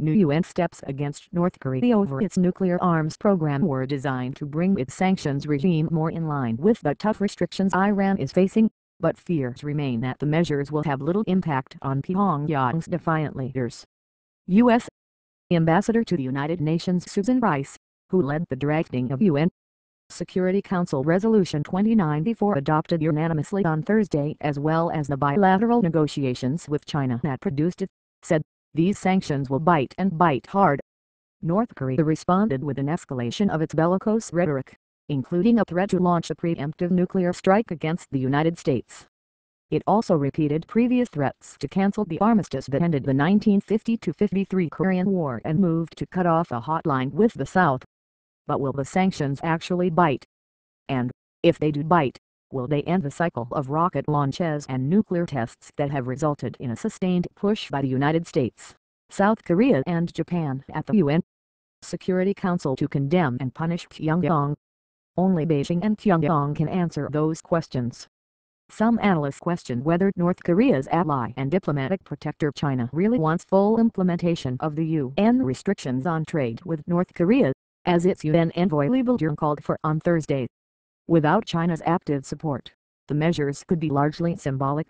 New UN steps against North Korea over its nuclear arms program were designed to bring its sanctions regime more in line with the tough restrictions Iran is facing, but fears remain that the measures will have little impact on Pyongyang's defiant leaders. U.S. Ambassador to the United Nations Susan Rice, who led the drafting of UN Security Council Resolution 2094 adopted unanimously on Thursday as well as the bilateral negotiations with China that produced it, said, "These sanctions will bite and bite hard." North Korea responded with an escalation of its bellicose rhetoric, including a threat to launch a preemptive nuclear strike against the United States. It also repeated previous threats to cancel the armistice that ended the 1950-53 Korean War and moved to cut off a hotline with the South. But will the sanctions actually bite? And, if they do bite, will they end the cycle of rocket launches and nuclear tests that have resulted in a sustained push by the United States, South Korea and Japan at the UN Security Council to condemn and punish Pyongyang? Only Beijing and Pyongyang can answer those questions. Some analysts question whether North Korea's ally and diplomatic protector China really wants full implementation of the UN restrictions on trade with North Korea, as its UN envoy Lee Bilder called for on Thursday. Without China's active support, the measures could be largely symbolic.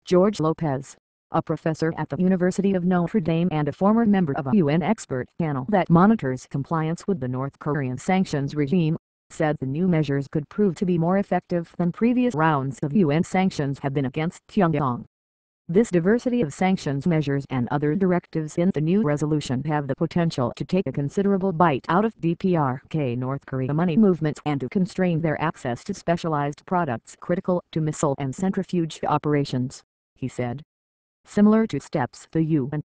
George Lopez, a professor at the University of Notre Dame and a former member of a UN expert panel that monitors compliance with the North Korean sanctions regime, said the new measures could prove to be more effective than previous rounds of UN sanctions have been against Pyongyang. This diversity of sanctions measures and other directives in the new resolution have the potential to take a considerable bite out of DPRK North Korea money movements and to constrain their access to specialized products critical to missile and centrifuge operations, he said. Similar to steps the UN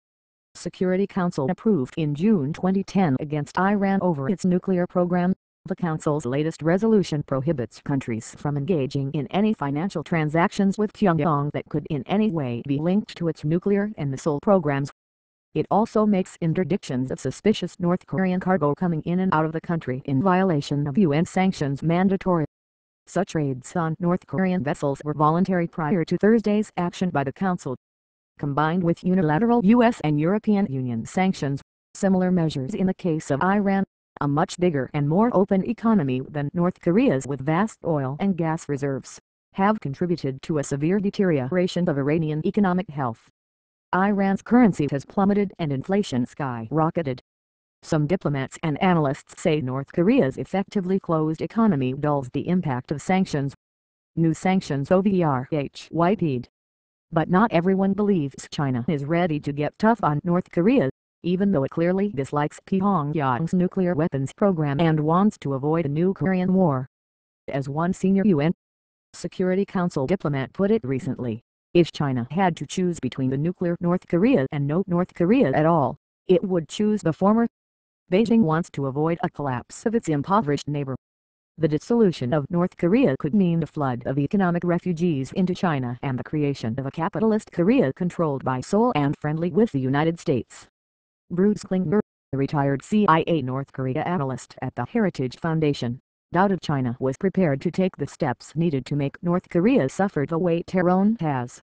Security Council approved in June 2010 against Iran over its nuclear program, the Council's latest resolution prohibits countries from engaging in any financial transactions with Pyongyang that could in any way be linked to its nuclear and missile programs. It also makes interdictions of suspicious North Korean cargo coming in and out of the country in violation of UN sanctions mandatory. Such raids on North Korean vessels were voluntary prior to Thursday's action by the Council. Combined with unilateral US and European Union sanctions, similar measures in the case of Iran, a much bigger and more open economy than North Korea's with vast oil and gas reserves, have contributed to a severe deterioration of Iranian economic health. Iran's currency has plummeted and inflation skyrocketed. Some diplomats and analysts say North Korea's effectively closed economy dulls the impact of sanctions. New sanctions overhyped. But not everyone believes China is ready to get tough on North Korea, even though it clearly dislikes Pyongyang's nuclear weapons program and wants to avoid a new Korean war. As one senior UN Security Council diplomat put it recently, if China had to choose between the nuclear North Korea and no North Korea at all, it would choose the former. Beijing wants to avoid a collapse of its impoverished neighbor. The dissolution of North Korea could mean a flood of economic refugees into China and the creation of a capitalist Korea controlled by Seoul and friendly with the United States. Bruce Klinger, a retired CIA North Korea analyst at the Heritage Foundation, doubted China was prepared to take the steps needed to make North Korea suffer the way Tehran has.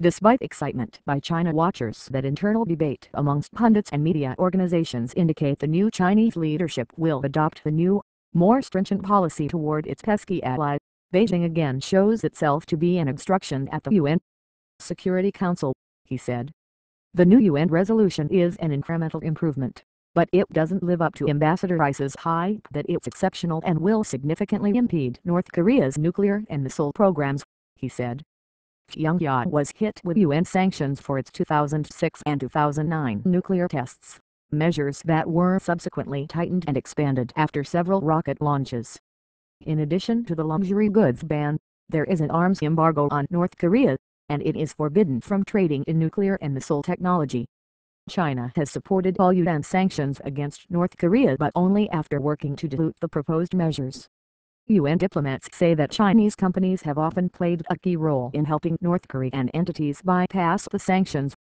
Despite excitement by China watchers that internal debate amongst pundits and media organizations indicate the new Chinese leadership will adopt the new, more stringent policy toward its pesky ally, Beijing again shows itself to be an obstruction at the UN Security Council, he said. The new UN resolution is an incremental improvement, but it doesn't live up to Ambassador Rice's hype that it's exceptional and will significantly impede North Korea's nuclear and missile programs, he said. Pyongyang was hit with UN sanctions for its 2006 and 2009 nuclear tests, measures that were subsequently tightened and expanded after several rocket launches. In addition to the luxury goods ban, there is an arms embargo on North Korea, and it is forbidden from trading in nuclear and missile technology. China has supported all UN sanctions against North Korea but only after working to dilute the proposed measures. UN diplomats say that Chinese companies have often played a key role in helping North Korean entities bypass the sanctions.